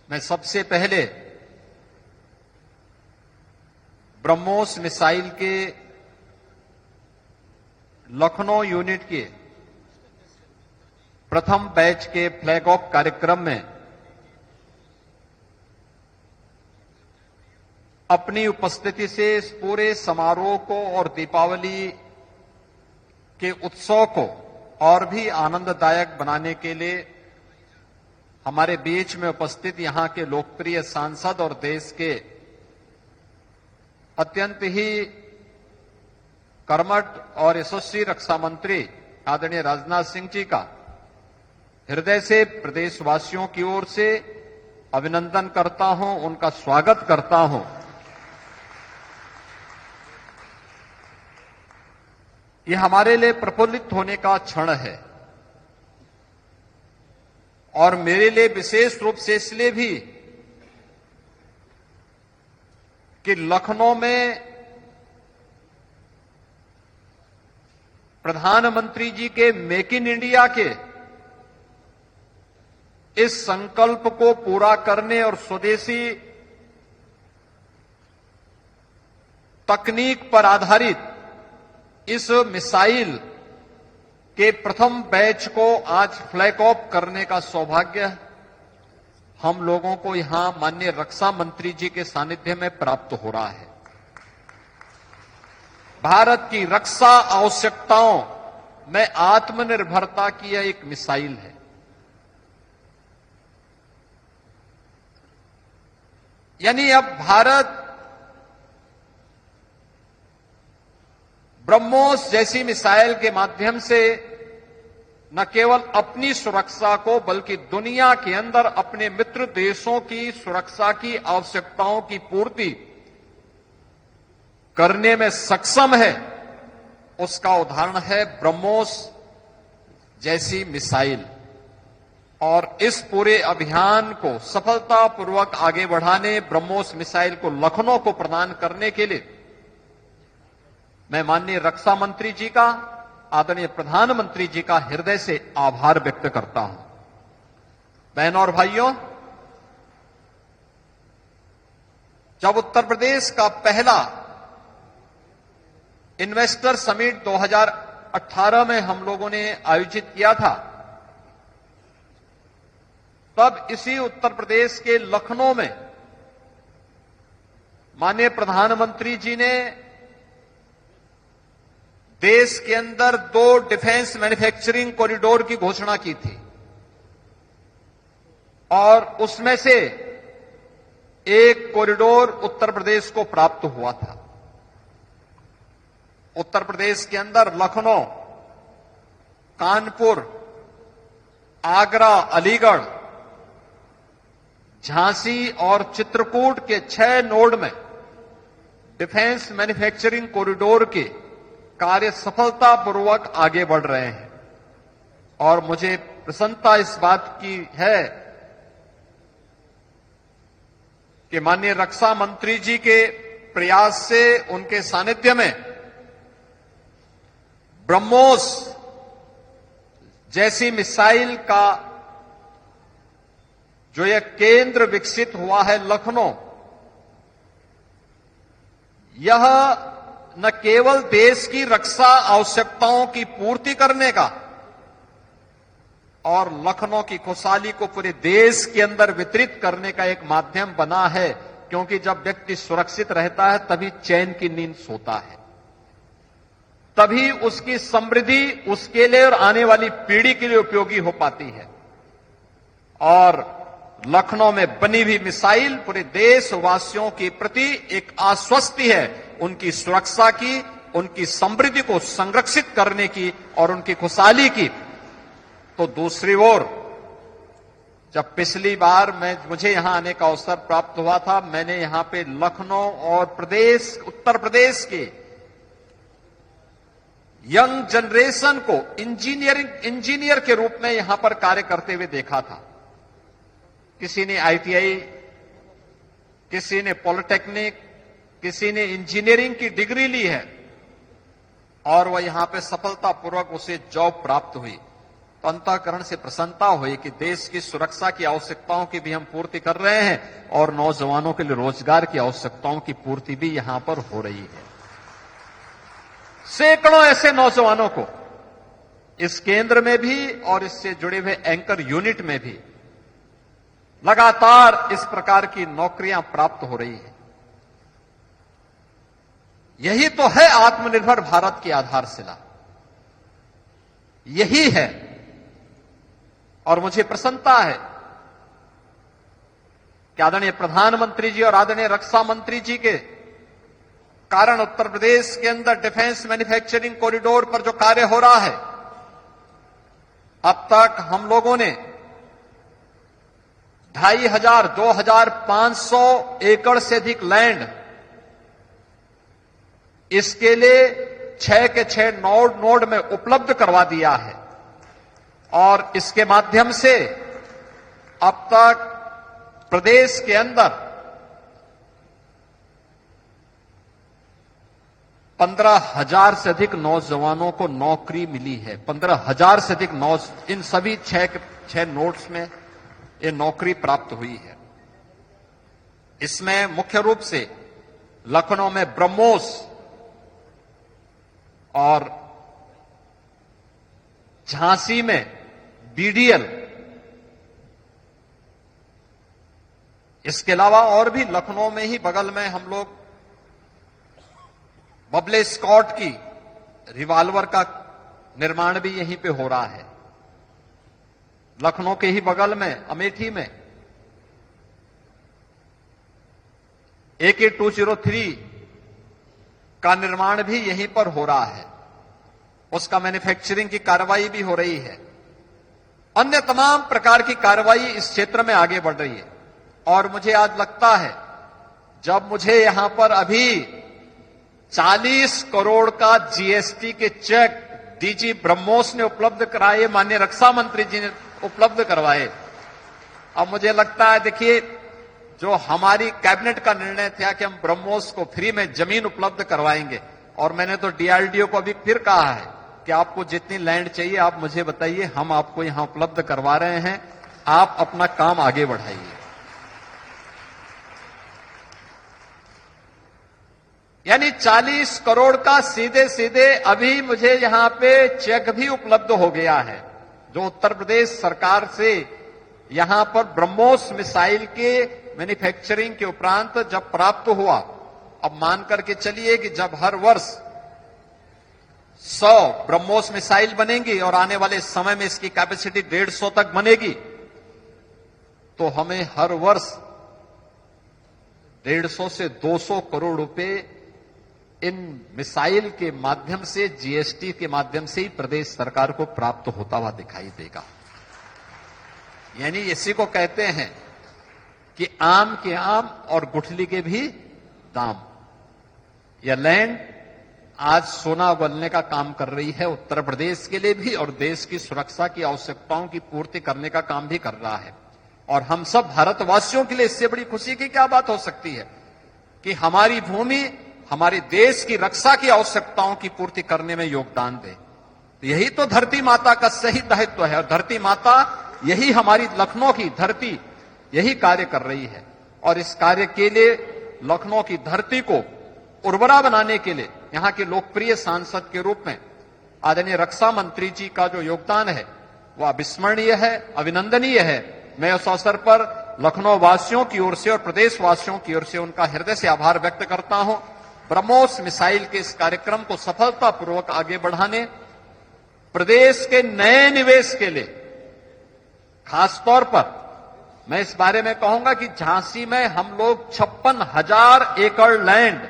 मैं सबसे पहले ब्रह्मोस मिसाइल के लखनऊ यूनिट के प्रथम बैच के फ्लैग ऑफ कार्यक्रम में अपनी उपस्थिति से इस पूरे समारोह को और दीपावली के उत्सव को और भी आनंददायक बनाने के लिए हमारे बीच में उपस्थित यहां के लोकप्रिय सांसद और देश के अत्यंत ही कर्मठ और यशस्वी रक्षा मंत्री आदरणीय राजनाथ सिंह जी का हृदय से प्रदेशवासियों की ओर से अभिनंदन करता हूं, उनका स्वागत करता हूं। यह हमारे लिए प्रफुल्लित होने का क्षण है और मेरे लिए विशेष रूप से इसलिए भी कि लखनऊ में प्रधानमंत्री जी के मेक इन इंडिया के इस संकल्प को पूरा करने और स्वदेशी तकनीक पर आधारित इस मिसाइल के प्रथम बैच को आज फ्लैग ऑफ करने का सौभाग्य हम लोगों को यहां माननीय रक्षा मंत्री जी के सानिध्य में प्राप्त हो रहा है। भारत की रक्षा आवश्यकताओं में आत्मनिर्भरता की यह एक मिसाइल है। यानी अब भारत ब्रह्मोस जैसी मिसाइल के माध्यम से न केवल अपनी सुरक्षा को बल्कि दुनिया के अंदर अपने मित्र देशों की सुरक्षा की आवश्यकताओं की पूर्ति करने में सक्षम है। उसका उदाहरण है ब्रह्मोस जैसी मिसाइल। और इस पूरे अभियान को सफलतापूर्वक आगे बढ़ाने, ब्रह्मोस मिसाइल को लखनऊ को प्रदान करने के लिए मैं माननीय रक्षा मंत्री जी का, आदरणीय प्रधानमंत्री जी का हृदय से आभार व्यक्त करता हूं। बहनों और भाइयों, जब उत्तर प्रदेश का पहला इन्वेस्टर समिट 2018 में हम लोगों ने आयोजित किया था, तब इसी उत्तर प्रदेश के लखनऊ में माननीय प्रधानमंत्री जी ने देश के अंदर 2 डिफेंस मैन्युफैक्चरिंग कॉरिडोर की घोषणा की थी और उसमें से एक कॉरिडोर उत्तर प्रदेश को प्राप्त हुआ था। उत्तर प्रदेश के अंदर लखनऊ, कानपुर, आगरा, अलीगढ़, झांसी और चित्रकूट के 6 नोड में डिफेंस मैन्युफैक्चरिंग कॉरिडोर के कार्य सफलतापूर्वक आगे बढ़ रहे हैं। और मुझे प्रसन्नता इस बात की है कि माननीय रक्षा मंत्री जी के प्रयास से, उनके सानिध्य में ब्रह्मोस जैसी मिसाइल का जो यह केंद्र विकसित हुआ है लखनऊ, यह न केवल देश की रक्षा आवश्यकताओं की पूर्ति करने का और लखनऊ की खुशहाली को पूरे देश के अंदर वितरित करने का एक माध्यम बना है, क्योंकि जब व्यक्ति सुरक्षित रहता है तभी चैन की नींद सोता है, तभी उसकी समृद्धि उसके लिए और आने वाली पीढ़ी के लिए उपयोगी हो पाती है। और लखनऊ में बनी हुई मिसाइल पूरे देशवासियों के प्रति एक आश्वस्ति है, उनकी सुरक्षा की, उनकी समृद्धि को संरक्षित करने की और उनकी खुशहाली की। तो दूसरी ओर, जब पिछली बार मुझे यहां आने का अवसर प्राप्त हुआ था, मैंने यहां पे लखनऊ और उत्तर प्रदेश के यंग जनरेशन को इंजीनियर के रूप में यहां पर कार्य करते हुए देखा था। किसी ने ITI, किसी ने पॉलिटेक्निक, किसी ने इंजीनियरिंग की डिग्री ली है और वह यहां पे सफलतापूर्वक उसे जॉब प्राप्त हुई। तो अंतःकरण से प्रसन्नता हुई कि देश की सुरक्षा की आवश्यकताओं की भी हम पूर्ति कर रहे हैं और नौजवानों के लिए रोजगार की आवश्यकताओं की पूर्ति भी यहां पर हो रही है। सैकड़ों ऐसे नौजवानों को इस केंद्र में भी और इससे जुड़े हुए एंकर यूनिट में भी लगातार इस प्रकार की नौकरियां प्राप्त हो रही है। यही तो है आत्मनिर्भर भारत की आधारशिला, यही है। और मुझे प्रसन्नता है कि आदरणीय प्रधानमंत्री जी और आदरणीय रक्षा मंत्री जी के कारण उत्तर प्रदेश के अंदर डिफेंस मैन्युफैक्चरिंग कॉरिडोर पर जो कार्य हो रहा है, अब तक हम लोगों ने 2500-2500 एकड़ से अधिक लैंड इसके लिए 6 के 6 नोड में उपलब्ध करवा दिया है और इसके माध्यम से अब तक प्रदेश के अंदर 15,000 से अधिक नौजवानों को नौकरी मिली है। 15,000 से अधिक इन सभी 6 नोड्स में ये नौकरी प्राप्त हुई है। इसमें मुख्य रूप से लखनऊ में ब्रह्मोस और झांसी में बीडीएल, इसके अलावा और भी लखनऊ में ही बगल में हम लोग बबले स्कॉट की रिवाल्वर का निर्माण भी यहीं पे हो रहा है। लखनऊ के ही बगल में अमेठी में AK-203 का निर्माण भी यहीं पर हो रहा है, उसका मैन्युफैक्चरिंग की कार्रवाई भी हो रही है। अन्य तमाम प्रकार की कार्रवाई इस क्षेत्र में आगे बढ़ रही है। और मुझे आज लगता है जब मुझे यहां पर अभी 40 करोड़ का जीएसटी के चेक डीजी ब्रह्मोस ने उपलब्ध कराए, माननीय रक्षा मंत्री जी ने उपलब्ध करवाए, अब मुझे लगता है देखिए जो हमारी कैबिनेट का निर्णय था कि हम ब्रह्मोस को फ्री में जमीन उपलब्ध करवाएंगे, और मैंने तो डीआरडीओ को अभी फिर कहा है कि आपको जितनी लैंड चाहिए आप मुझे बताइए, हम आपको यहां उपलब्ध करवा रहे हैं, आप अपना काम आगे बढ़ाइए। यानी 40 करोड़ का सीधे सीधे अभी मुझे यहां पे चेक भी उपलब्ध हो गया है, जो उत्तर प्रदेश सरकार से यहां पर ब्रह्मोस मिसाइल के मैन्युफैक्चरिंग के उपरांत जब प्राप्त हुआ। अब मान करके चलिए कि जब हर वर्ष 100 ब्रह्मोस मिसाइल बनेंगी और आने वाले समय में इसकी कैपेसिटी 150 तक बनेगी, तो हमें हर वर्ष 150 से 200 करोड़ रुपए इन मिसाइल के माध्यम से, जीएसटी के माध्यम से ही प्रदेश सरकार को प्राप्त होता हुआ दिखाई देगा। यानी इसी को कहते हैं कि आम के आम और गुठली के भी दाम। यह लैंड आज सोना उगलने का काम कर रही है, उत्तर प्रदेश के लिए भी और देश की सुरक्षा की आवश्यकताओं की पूर्ति करने का काम भी कर रहा है। और हम सब भारतवासियों के लिए इससे बड़ी खुशी की क्या बात हो सकती है कि हमारी भूमि हमारे देश की रक्षा की आवश्यकताओं की पूर्ति करने में योगदान दे। तो यही तो धरती माता का सही दायित्व है, और धरती माता यही हमारी लखनऊ की धरती यही कार्य कर रही है। और इस कार्य के लिए लखनऊ की धरती को उर्वरा बनाने के लिए यहां के लोकप्रिय सांसद के रूप में आदरणीय रक्षा मंत्री जी का जो योगदान है वह अविस्मरणीय है, अभिनंदनीय है। मैं उस अवसर पर लखनऊ वासियों की ओर से और प्रदेश वासियों की ओर से उनका हृदय से आभार व्यक्त करता हूं। ब्रह्मोस मिसाइल के इस कार्यक्रम को सफलतापूर्वक आगे बढ़ाने, प्रदेश के नए निवेश के लिए खासतौर पर मैं इस बारे में कहूंगा कि झांसी में हम लोग 56,000 एकड़ लैंड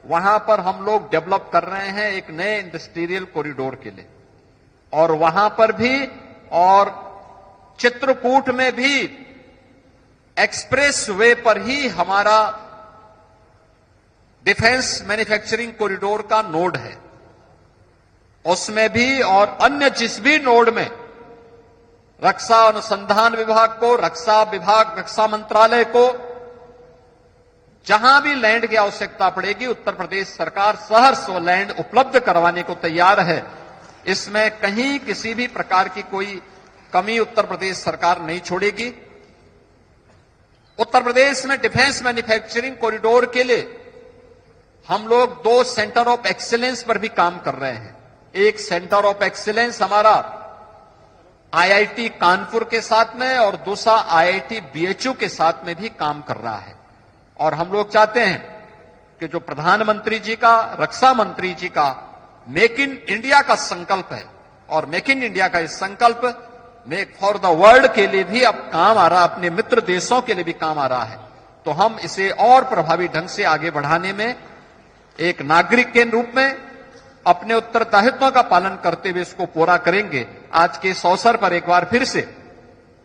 वहां पर हम लोग डेवलप कर रहे हैं एक नए इंडस्ट्रियल कॉरिडोर के लिए, और वहां पर भी और चित्रकूट में भी एक्सप्रेस वे पर ही हमारा डिफेंस मैन्युफैक्चरिंग कॉरिडोर का नोड है। उसमें भी और अन्य जिस भी नोड में रक्षा अनुसंधान विभाग को, रक्षा विभाग, रक्षा मंत्रालय को जहां भी लैंड की आवश्यकता पड़ेगी, उत्तर प्रदेश सरकार सहर्ष वो लैंड उपलब्ध करवाने को तैयार है। इसमें कहीं किसी भी प्रकार की कोई कमी उत्तर प्रदेश सरकार नहीं छोड़ेगी। उत्तर प्रदेश में डिफेंस मैन्युफैक्चरिंग कॉरिडोर के लिए हम लोग 2 सेंटर ऑफ एक्सीलेंस पर भी काम कर रहे हैं। एक सेंटर ऑफ एक्सीलेंस हमारा आईआईटी कानपुर के साथ में और दूसरा आईआईटी बीएचयू के साथ में भी काम कर रहा है। और हम लोग चाहते हैं कि जो प्रधानमंत्री जी का, रक्षा मंत्री जी का मेक इन इंडिया का संकल्प है और मेक इन इंडिया का इस संकल्प मेक फॉर द वर्ल्ड के लिए भी अब काम आ रहा, अपने मित्र देशों के लिए भी काम आ रहा है। तो हम इसे और प्रभावी ढंग से आगे बढ़ाने में एक नागरिक के रूप में अपने उत्तरदायित्वों का पालन करते हुए इसको पूरा करेंगे। आज के इस अवसर पर एक बार फिर से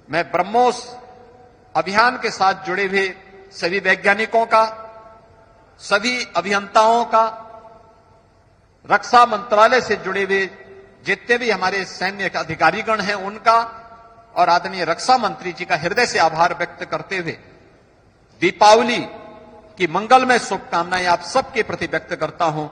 मैं ब्रह्मोस अभियान के साथ जुड़े हुए सभी वैज्ञानिकों का, सभी अभियंताओं का, रक्षा मंत्रालय से जुड़े हुए जितने भी हमारे सैन्य अधिकारीगण हैं उनका और आदरणीय रक्षा मंत्री जी का हृदय से आभार व्यक्त करते हुए दीपावली की मंगलमय शुभकामनाएं आप सबके प्रति व्यक्त करता हूं।